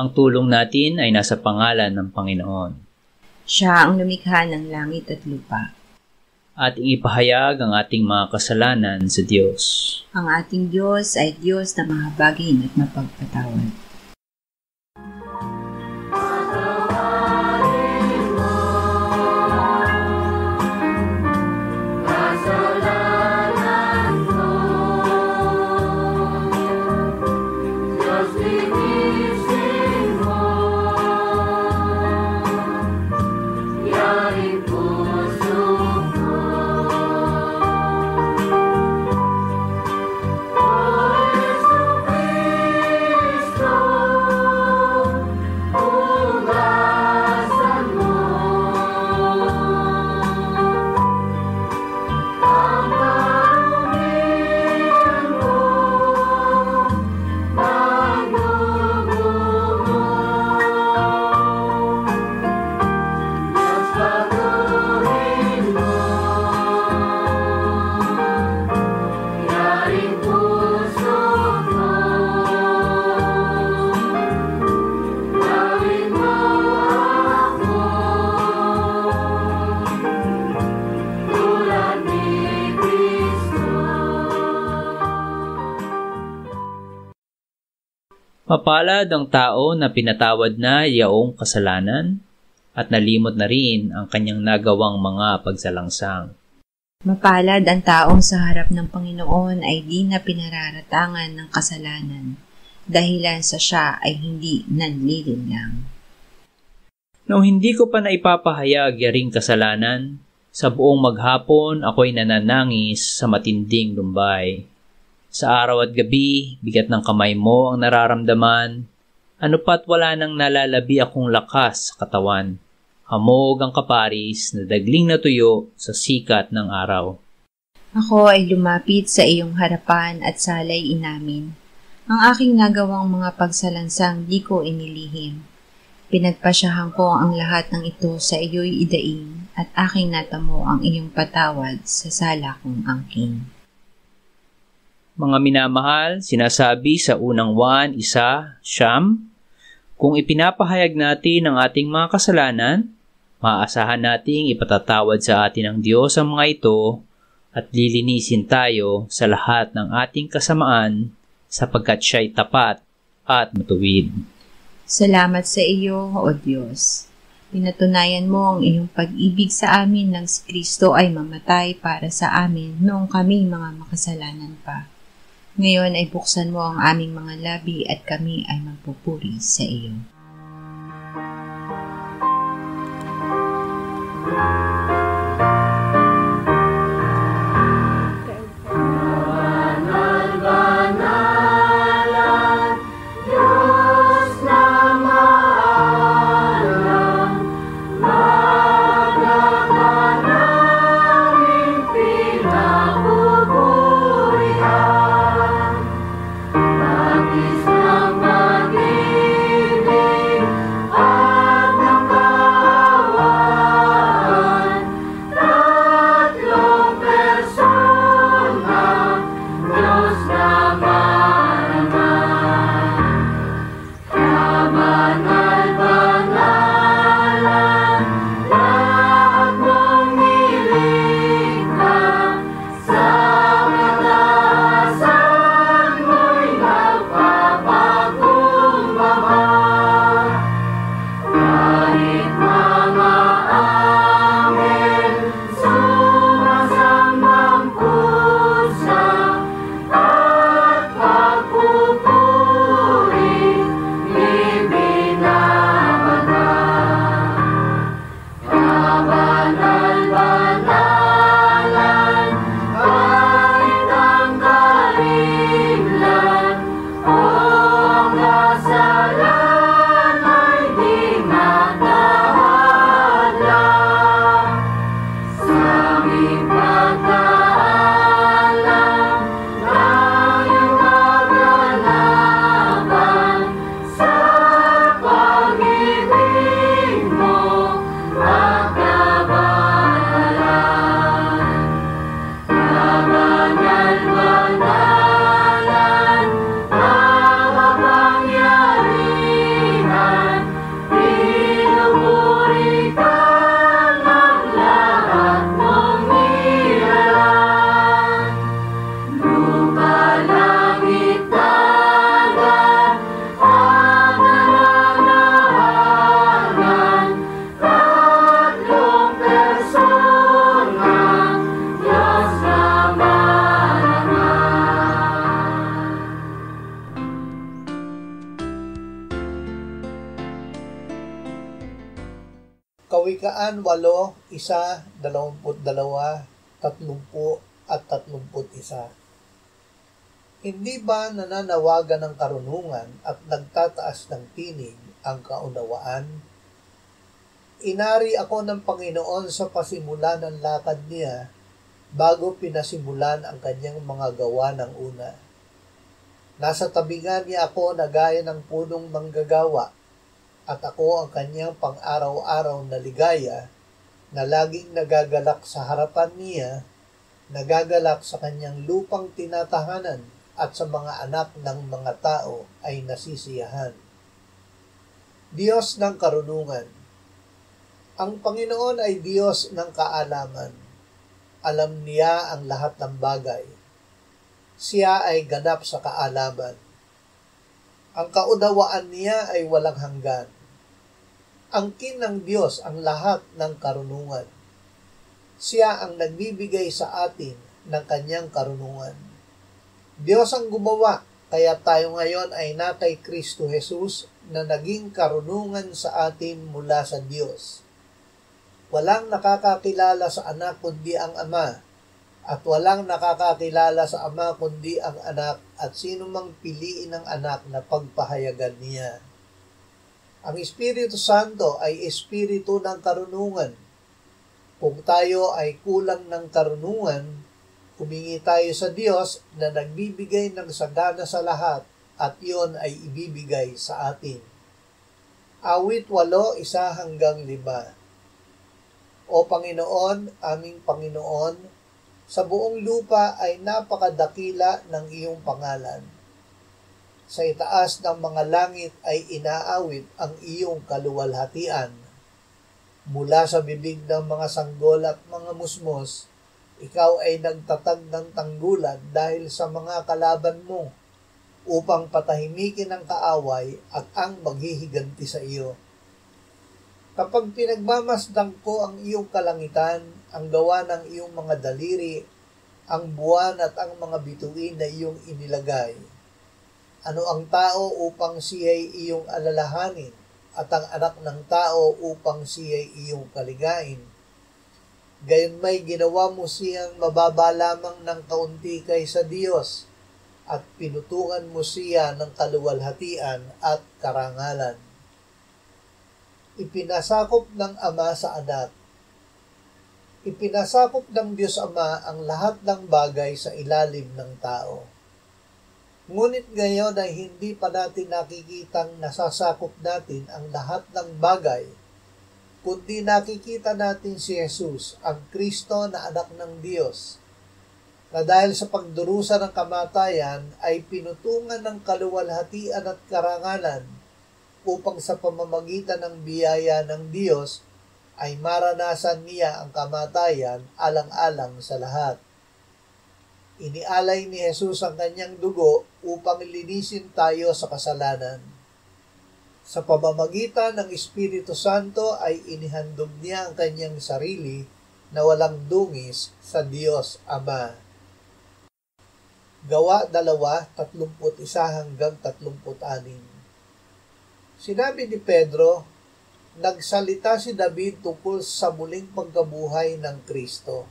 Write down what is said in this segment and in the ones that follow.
Ang tulong natin ay nasa pangalan ng Panginoon. Siya ang lumikha ng langit at lupa. At ipahayag ang ating mga kasalanan sa Diyos. Ang ating Diyos ay Diyos na mahabagin at mapagpatawad. Mapalad ang tao na pinatawad na yaong kasalanan at nalimot na rin ang kanyang nagawang mga pagsalangsang. Mapalad ang taong sa harap ng Panginoon ay di na pinararatangan ng kasalanan, dahilan sa siya ay hindi nanlilinlang. Nung hindi ko pa naipapahayag yaring kasalanan, sa buong maghapon ako'y nananangis sa matinding lumbay. Sa araw at gabi, bigat ng kamay mo ang nararamdaman, ano pa't wala nang nalalabi akong lakas sa katawan. Hamog ang kaparis na dagling na tuyo sa sikat ng araw. Ako ay lumapit sa iyong harapan at salay inamin. Ang aking nagawang mga pagsalansang di ko inilihim. Pinagpasyahan ko ang lahat ng ito sa iyo'y idaing at aking natamo ang iyong patawad sa sala kong angking. Mga minamahal, sinasabi sa unang Juan 1:9, kung ipinapahayag natin ang ating mga kasalanan, maaasahan nating ipatatawad sa atin ng Diyos ang mga ito at lilinisin tayo sa lahat ng ating kasamaan sapagkat siya'y tapat at matuwid. Salamat sa iyo, O Diyos. Pinatunayan mo ang iyong pag-ibig sa amin nang si Kristo ay mamatay para sa amin noong kami mga makasalanan pa. Ngayon ay buksan mo ang aming mga labi at kami ay magpupuri sa iyo. Isang pag-ibig Hindi ba nananawagan ng karunungan at nagtataas ng tinig ang kaunawaan? Inari ako ng Panginoon sa pasimula ng lakad niya bago pinasimulan ang kanyang mga gawa ng una. Nasa tabingan niya ako na gaya ng punong manggagawa at ako ang kanyang pang-araw-araw na ligaya na laging nagagalak sa harapan niya, nagagalak sa kanyang lupang tinatahanan at sa mga anak ng mga tao ay nasisiyahan. Diyos ng karunungan. Ang Panginoon ay Diyos ng kaalaman. Alam niya ang lahat ng bagay. Siya ay ganap sa kaalaman. Ang kaunawaan niya ay walang hanggan. Angkin ng Diyos ang lahat ng karunungan. Siya ang nagbibigay sa atin ng kanyang karunungan. Diyos ang gumawa, kaya tayo ngayon ay na kay Kristo Jesus na naging karunungan sa atin mula sa Diyos. Walang nakakakilala sa anak kundi ang Ama, at walang nakakakilala sa Ama kundi ang anak, at sino mang piliin ng anak na pagpahayagan niya. Ang Espiritu Santo ay Espiritu ng karunungan. Kung tayo ay kulang ng karunungan, humingi tayo sa Diyos na nagbibigay ng sagana sa lahat at iyon ay ibibigay sa atin. Awit 8:1-5. O Panginoon, aming Panginoon, sa buong lupa ay napakadakila ng iyong pangalan. Sa itaas ng mga langit ay inaawit ang iyong kaluwalhatian. Mula sa bibig ng mga sanggol at mga musmos, ikaw ay nagtatag ng tanggulan dahil sa mga kalaban mo upang patahimikin ang kaaway at ang maghihiganti sa iyo. Kapag pinagmamasdan ko ang iyong kalangitan, ang gawa ng iyong mga daliri, ang buwan at ang mga bituin na iyong inilagay, ano ang tao upang siya'y iyong alalahanin at ang anak ng tao upang siya'y iyong kaligain? Gayon may ginawa mo siyang mababa lamang ng kaunti kaysa Diyos at pinutungan mo siya ng kaluwalhatian at karangalan. Ipinasakop ng Ama sa Anak. Ipinasakop ng Diyos Ama ang lahat ng bagay sa ilalim ng tao. Ngunit ngayon ay hindi pa natin nakikitang nasasakop natin ang lahat ng bagay, kundi nakikita natin si Jesus, ang Kristo na anak ng Diyos, na dahil sa pagdurusa ng kamatayan ay pinutungan ng kaluwalhatian at karangalan upang sa pamamagitan ng biyaya ng Diyos ay maranasan niya ang kamatayan alang-alang sa lahat. Inialay ni Jesus ang kanyang dugo upang linisin tayo sa kasalanan. Sa pamamagitan ng Espiritu Santo ay inihandog niya ang kanyang sarili na walang dungis sa Diyos Ama. Gawa 2:31-36. Sinabi ni Pedro, nagsalita si David tungkol sa muling pagkabuhay ng Kristo.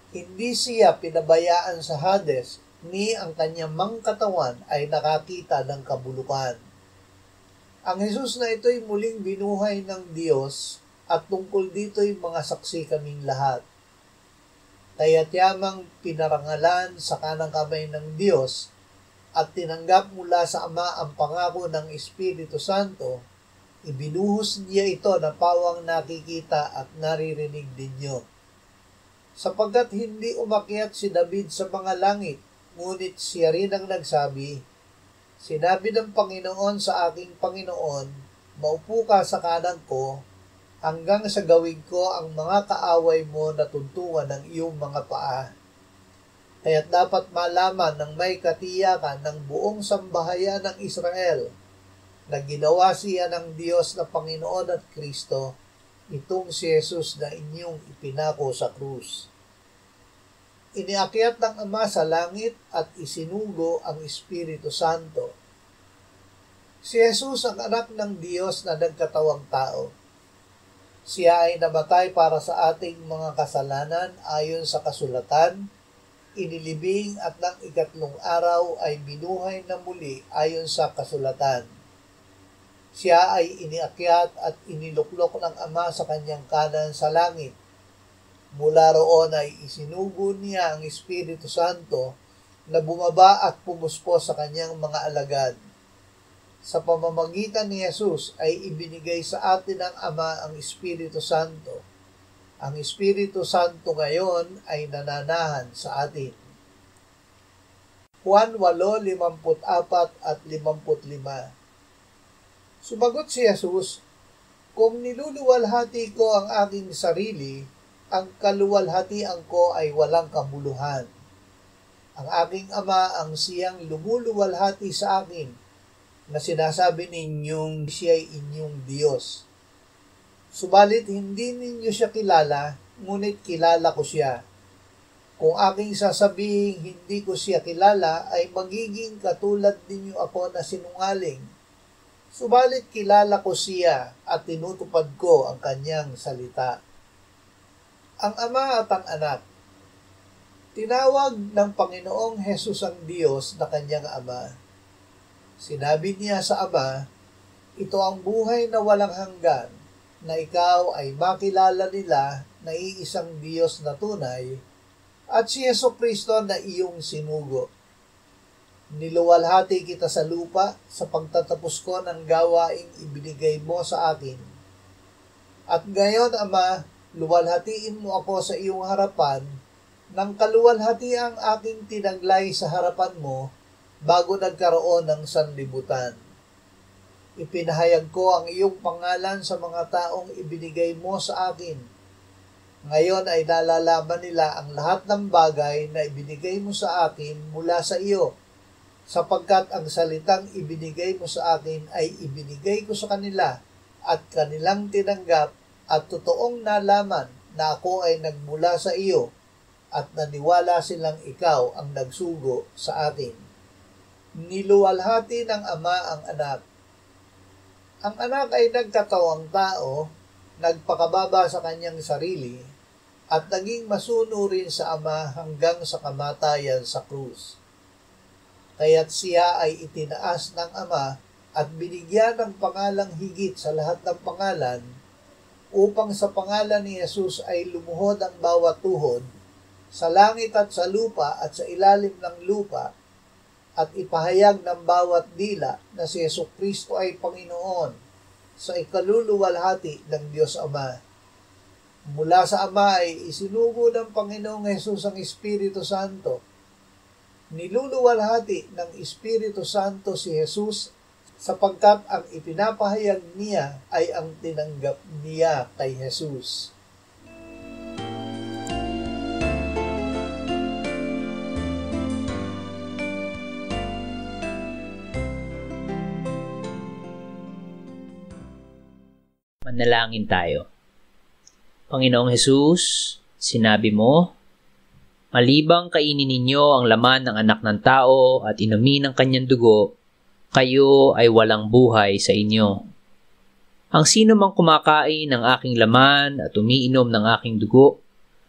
Hindi siya pinabayaan sa Hades, ni ang kanyang mangkatawan ay nakakita ng kabulukan. Ang Jesus na ito'y muling binuhay ng Diyos at tungkol dito'y mga saksi kaming lahat. Kaya't yamang pinarangalan sa kanang kamay ng Diyos at tinanggap mula sa Ama ang pangako ng Espiritu Santo, ibinuhos niya ito na pawang nakikita at naririnig ninyo. Sapagkat hindi umakyat si David sa mga langit, ngunit siya rin ang nagsabi, sinabi ng Panginoon sa aking Panginoon, maupo ka sa kanan ko, hanggang sa gawin ko ang mga kaaway mo na tuntungan ng iyong mga paa. Kaya't dapat malaman ng may katiyakan ng buong sambahayan ng Israel na ginawa siya ng Diyos na Panginoon at Kristo, itong si Jesus na inyong ipinako sa krus. Iniakyat ng Ama sa langit at isinugo ang Espiritu Santo. Si Jesus ang anak ng Diyos na nagkatawang tao. Siya ay namatay para sa ating mga kasalanan ayon sa kasulatan, inilibing at ng ikatlong araw ay binuhay na muli ayon sa kasulatan. Siya ay iniakyat at iniluklok ng Ama sa kanyang kanan sa langit. Mula roon ay isinugo niya ang Espiritu Santo na bumaba at pumuspos sa kanyang mga alagad. Sa pamamagitan ni Jesus ay ibinigay sa atin ng Ama ang Espiritu Santo. Ang Espiritu Santo ngayon ay nananahan sa atin. Juan 8:54 at 55. Sumagot si Jesus, "Kung niluluwalhati ko ang aking sarili, ang kaluwalhatian ko ay walang kabuluhan. Ang aking Ama ang siyang lumuluwalhati sa akin, na sinasabi ninyong siya'y inyong Diyos. Subalit hindi ninyo siya kilala, ngunit kilala ko siya. Kung aking sasabihin hindi ko siya kilala, ay magiging katulad ninyo ako na sinungaling. Subalit kilala ko siya at tinutupad ko ang kanyang salita." Ang Ama at ang Anak. Tinawag ng Panginoong Hesus ang Diyos na kanyang Ama. Sinabi niya sa Ama, "Ito ang buhay na walang hanggan, na ikaw ay makilala nila na iisang Diyos na tunay, at si Jesucristo na iyong sinugo. Niluwalhati kita sa lupa sa pagtatapos ko ng gawaing ibinigay mo sa akin. At ngayon, Ama, luwalhatiin mo ako sa iyong harapan, nang kaluwalhati ang aking tinaglay sa harapan mo, bago nagkaroon ng sanlibutan. Ipinahayag ko ang iyong pangalan sa mga taong ibinigay mo sa akin. Ngayon ay nalalaman nila ang lahat ng bagay na ibinigay mo sa akin mula sa iyo, sapagkat ang salitang ibinigay mo sa akin ay ibinigay ko sa kanila at kanilang tinanggap, at totoong nalaman na ako ay nagmula sa iyo at naniwala silang ikaw ang nagsugo sa akin. Niluwalhati ng Ama ang Anak. Ang Anak ay nagkatawang tao, nagpakababa sa kanyang sarili, at naging masunurin sa Ama hanggang sa kamatayan sa krus. Kaya't siya ay itinaas ng Ama at binigyan ng pangalang higit sa lahat ng pangalan, upang sa pangalan ni Jesus ay lumuhod ang bawat tuhod, sa langit at sa lupa at sa ilalim ng lupa, at ipahayag ng bawat dila na si Jesucristo ay Panginoon, sa ikaluluwalhati ng Diyos Ama. Mula sa Ama ay isinugo ng Panginoong Hesus ang Espiritu Santo. Niluluwalhati ng Espiritu Santo si Jesus, sapagkat ang ipinapahayag niya ay ang tinanggap niya kay Jesus. Manalangin tayo. Panginoong Hesus, sinabi mo, "Malibang kainin ninyo ang laman ng anak ng tao at inumin ang kanyang dugo, kayo ay walang buhay sa inyo. Ang sino mang kumakain ng aking laman at umiinom ng aking dugo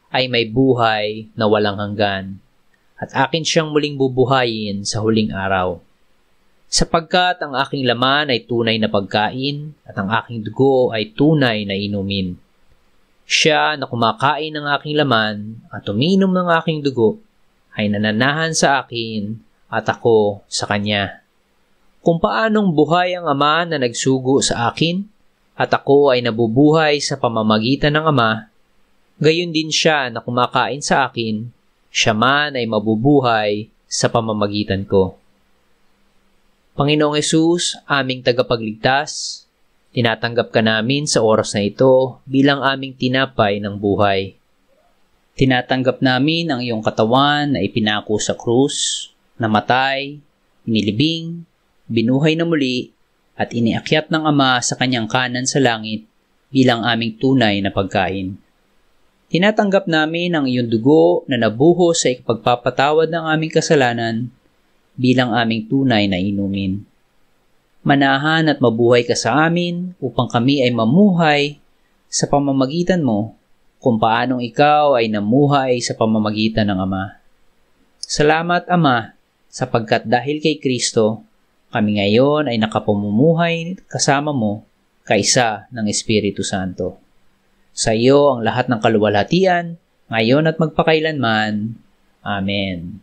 ay may buhay na walang hanggan, at akin siyang muling bubuhayin sa huling araw. Sapagkat ang aking laman ay tunay na pagkain at ang aking dugo ay tunay na inumin. Siya na kumakain ng aking laman at umiinom ng aking dugo ay nananahan sa akin at ako sa kanya. Kung paanong buhay ang Ama na nagsugo sa akin at ako ay nabubuhay sa pamamagitan ng Ama, gayon din siya na kumakain sa akin, siya man ay mabubuhay sa pamamagitan ko." Panginoong Hesus, aming tagapagligtas, tinatanggap ka namin sa oras na ito bilang aming tinapay ng buhay. Tinatanggap namin ang iyong katawan na ipinako sa krus, namatay, inilibing, binuhay na muli, at iniakyat ng Ama sa kanyang kanan sa langit bilang aming tunay na pagkain. Tinatanggap namin ang iyong dugo na nabuhos sa ikapagpapatawad ng aming kasalanan bilang aming tunay na inumin. Manahan at mabuhay ka sa amin upang kami ay mamuhay sa pamamagitan mo kung paanong ikaw ay namuhay sa pamamagitan ng Ama. Salamat, Ama, sapagkat dahil kay Kristo, kami ngayon ay nakapamumuhay kasama mo kaisa ng Espiritu Santo. Sa iyo ang lahat ng kaluwalhatian, ngayon at magpakailanman. Amen.